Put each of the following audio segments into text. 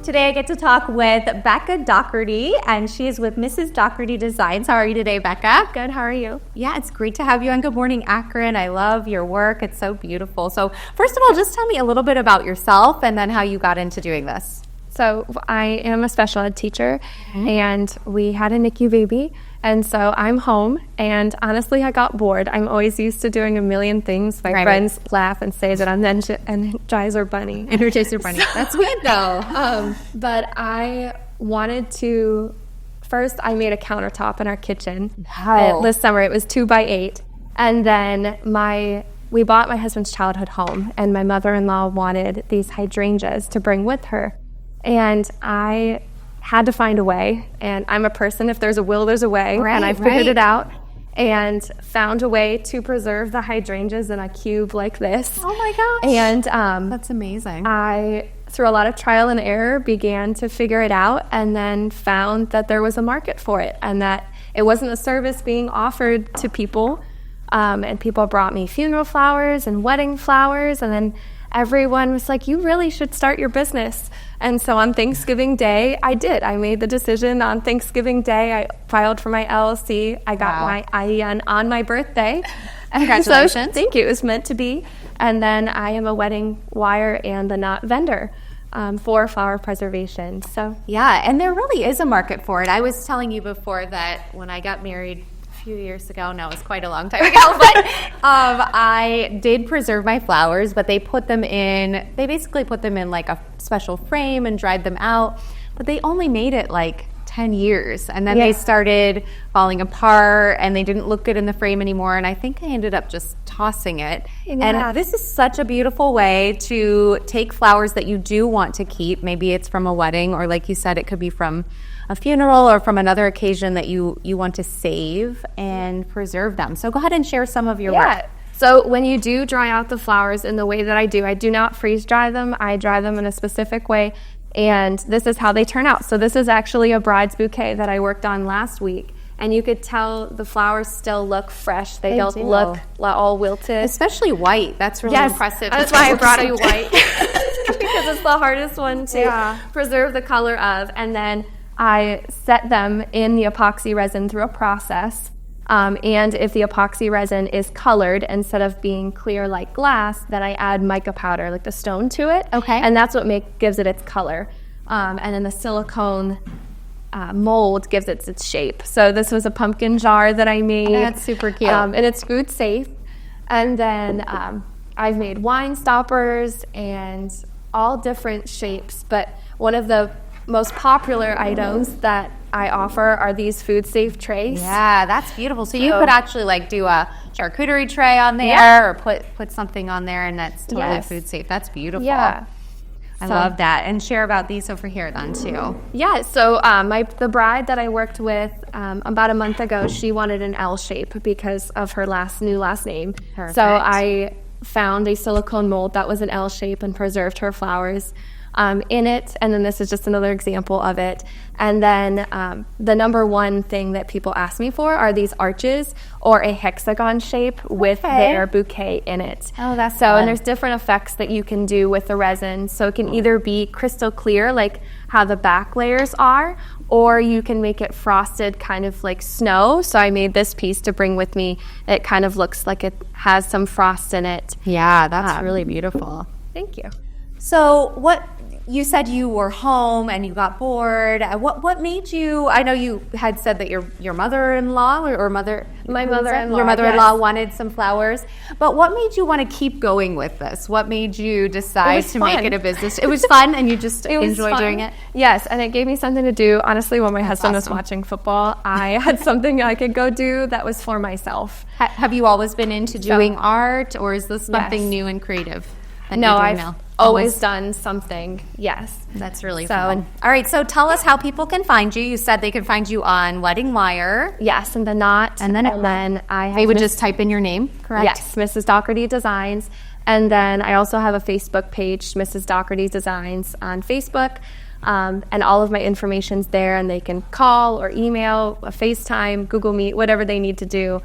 Today I get to talk with Becca Dougherty, and she is with Mrs. Dougherty Designs. How are you today, Becca? Good, how are you? Yeah, it's great to have you on. Good morning, Akron. I love your work. It's so beautiful. So first of all, just tell me a little bit about yourself and then how you got into doing this. So I am a special ed teacher, and we had a NICU baby, and so I'm home, and honestly, I got bored. I'm always used to doing a million things. My friends laugh and say that I'm the Energizer Bunny. Energizer Bunny. That's good, though. But I wanted to, first I made a countertop in our kitchen. Wow. This summer, it was 2x8, and then we bought my husband's childhood home, and my mother-in-law wanted these hydrangeas to bring with her. And I had to find a way, and I'm a person, if there's a will, there's a way, and I figured it out and found a way to preserve the hydrangeas in a cube like this. Oh my gosh. And that's amazing. I, through a lot of trial and error, began to figure it out and then found that there was a market for it and that it wasn't a service being offered to people. And people brought me funeral flowers and wedding flowers, and then everyone was like, you really should start your business. And so on Thanksgiving Day, I did. I made the decision on Thanksgiving Day. I filed for my LLC. I got my IEN on my birthday. Congratulations. So, thank you. It was meant to be. And then I am a WeddingWire and the knot vendor for flower preservation. So yeah, and there really is a market for it. I was telling you before that when I got married few years ago. No, it's quite a long time ago, but I did preserve my flowers, but they basically put them in like a special frame and dried them out, but they only made it like 10 years, and then they started falling apart and they didn't look good in the frame anymore, and I think I ended up just tossing it. And this is such a beautiful way to take flowers that you do want to keep. Maybe it's from a wedding, or like you said, it could be from a funeral or from another occasion that you want to save and preserve them. So go ahead and share some of your work. So when you do dry out the flowers in the way that I do not freeze dry them. I dry them in a specific way, and this is how they turn out. So this is actually a bride's bouquet that I worked on last week, and you could tell the flowers still look fresh. They don't look all wilted. Especially white. That's really impressive. That's why I brought you white, because it's the hardest one to preserve the color of. And then I set them in the epoxy resin through a process. And if the epoxy resin is colored instead of being clear like glass, then I add mica powder, like the stone, to it. Okay. And that's what gives it its color. And then the silicone mold gives it its shape. So this was a pumpkin jar that I made. That's super cute. And it's food safe. And then I've made wine stoppers and all different shapes. But one of the most popular items that I offer are these food safe trays. Yeah, that's beautiful. So you could actually like do a charcuterie tray on there, or put something on there, and that's totally food safe. That's beautiful. Yeah. I love that. And share about these over here then too. Yeah, so the bride that I worked with about a month ago, she wanted an L shape because of her new last name. Perfect. So I found a silicone mold that was an L shape and preserved her flowers in it, and then this is just another example of it. And then the number one thing that people ask me for are these arches or a hexagon shape with their bouquet in it. Oh, that's so fun. And there's different effects that you can do with the resin. So it can either be crystal clear, like how the back layers are, or you can make it frosted, kind of like snow. So I made this piece to bring with me. It kind of looks like it has some frost in it. Yeah, that's really beautiful. Thank you. So you said you were home and you got bored. What made you? I know you had said that your mother-in-law my mother-in-law, your mother-in-law wanted some flowers. But what made you want to keep going with this? What made you decide to make it a business? It was fun, and you just enjoyed doing it. Yes, and it gave me something to do. Honestly, when my husband was watching football, I had something I could go do that was for myself. Have you always been into doing art, or is this something new and creative? No, I've always done something. Yes. That's really fun. All right, so tell us how people can find you. You said they can find you on WeddingWire. Yes, and the knot. And then they would just type in your name, correct? Yes, Mrs. Dougherty Designs. And then I also have a Facebook page, Mrs. Dougherty Designs on Facebook. And all of my information's there, and they can call or email, FaceTime, Google Meet, whatever they need to do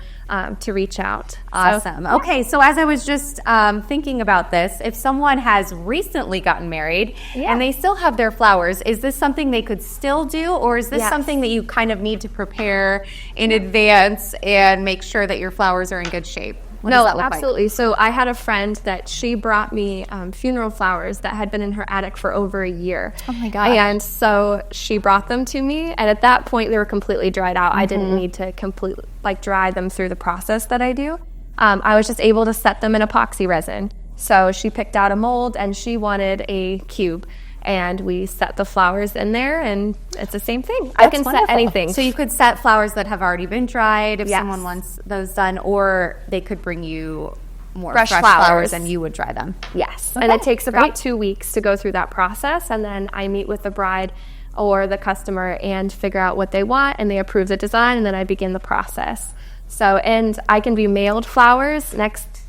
to reach out. Awesome. Okay, so as I was just thinking about this, if someone has recently gotten married and they still have their flowers, is this something they could still do, or is this something that you kind of need to prepare in advance and make sure that your flowers are in good shape? What does that look absolutely. like? So I had a friend that she brought me funeral flowers that had been in her attic for over a year. Oh my gosh. And so she brought them to me, and at that point they were completely dried out. I didn't need to completely dry them through the process that I do. I was just able to set them in epoxy resin. So she picked out a mold, and she wanted a cube. And we set the flowers in there, and it's the same thing. I can set anything. So you could set flowers that have already been dried if someone wants those done, or they could bring you more fresh flowers and you would dry them. Yes. Okay. And it takes about 2 weeks to go through that process, and then I meet with the bride or the customer and figure out what they want, and they approve the design, and then I begin the process. So, and I can be mailed flowers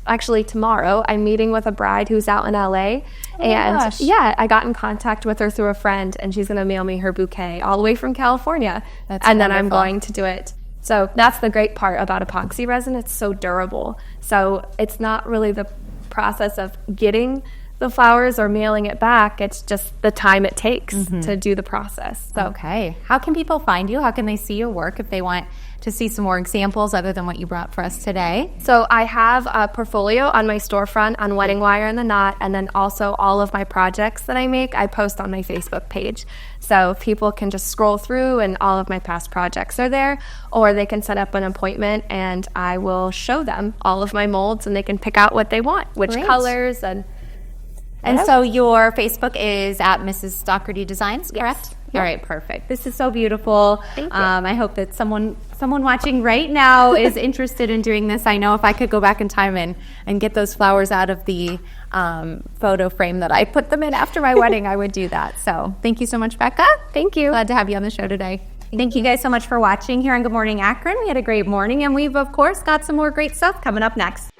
actually tomorrow. I'm meeting with a bride who's out in LA, and I got in contact with her through a friend, and she's going to mail me her bouquet all the way from California. That's and wonderful. Then I'm going to do it. So that's the great part about epoxy resin. It's so durable. So it's not really the process of getting the flowers or mailing it back. It's just the time it takes to do the process. So. Okay. How can people find you? How can they see your work if they want to see some more examples other than what you brought for us today? So I have a portfolio on my storefront on WeddingWire and The Knot, and then also all of my projects that I make, I post on my Facebook page. So people can just scroll through, and all of my past projects are there, or they can set up an appointment, and I will show them all of my molds, and they can pick out what they want, which colors And so your Facebook is at Mrs. Dougherty Designs, correct? Yes. All right, perfect. This is so beautiful. Thank you. I hope that someone watching right now is interested in doing this. I know if I could go back in time and get those flowers out of the photo frame that I put them in after my wedding, I would do that. So thank you so much, Becca. Thank you. Glad to have you on the show today. Thank you guys so much for watching here on Good Morning Akron. We had a great morning, and we've, of course, got some more great stuff coming up next.